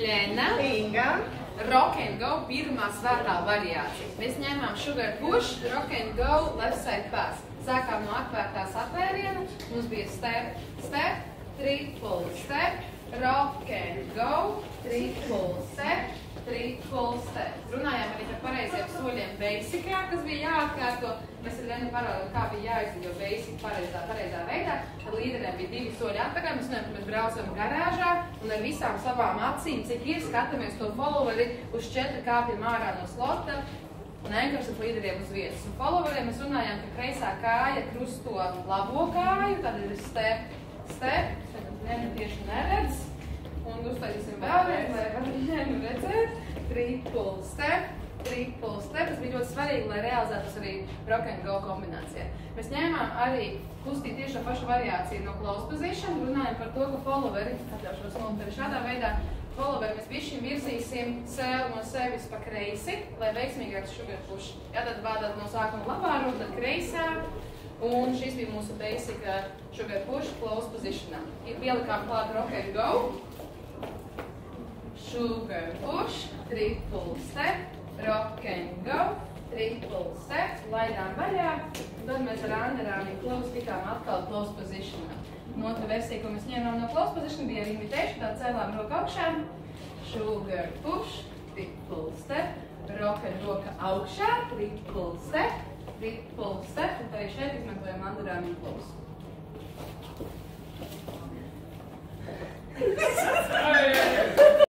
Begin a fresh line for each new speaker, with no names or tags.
Lena.
Inga.
Rock and go pirmā svētā variācija. Mēs ņēmām sugar push, rock and go, left side pass. Sākām no atvērtās atvēriena, mums bija step, step, triple step, rock and go, triple step, triple step. Runājām arī par pareiziem soļiem basicā, kas bija jāatkārto. Mēs ar Lenu parādām, kā bija jāizdejo basic pareizā veidā. Tad līderiem bija 2 soļi atpakaļ, mēs runājam, ka mēs braucam garāžā un ar visām savām acīm, cik ir, skatāmies to followeri uz 4 kāpjiem ārā no slota un enkarsat līderiem uz vietas. Un followeriem mēs runājām, ka kreisā kāja krusto labo kāju, tad ir step, step, Lenu tieši neredz. Un uztaisīsim vēlreiz, lai varam redzēt. Triple step, triple step. Tas bija ļoti svarīgi, lai realizētos arī rock and go kombinācijā. Mēs ņēmām arī kustīt tieši šo pašu variāciju no close position. Runājam par to, ka followeri, atļaušos notevi šādā veidā, followeri mēs bišķiņ virzīsim sev no sevis pa kreisi, lai veiksmīgāks sugar push. Jātad vādāt no sākuma labā roka, tad kreisā. Un šis bija mūsu basic sugar push close positionā. Pielikām klāt rock and go. Sugar push, triple step, rock and go, triple step, laidām vaļā, un tad mēs ar underarmiem close tikām atkal close positionā. Otra versija, ko mēs ņēmām no close position, bija ar invitation, tā cēlām roku augšā, sugar push, triple step, rock and roka augšā, triple step, un arī šeit izmantojam underarmiem close.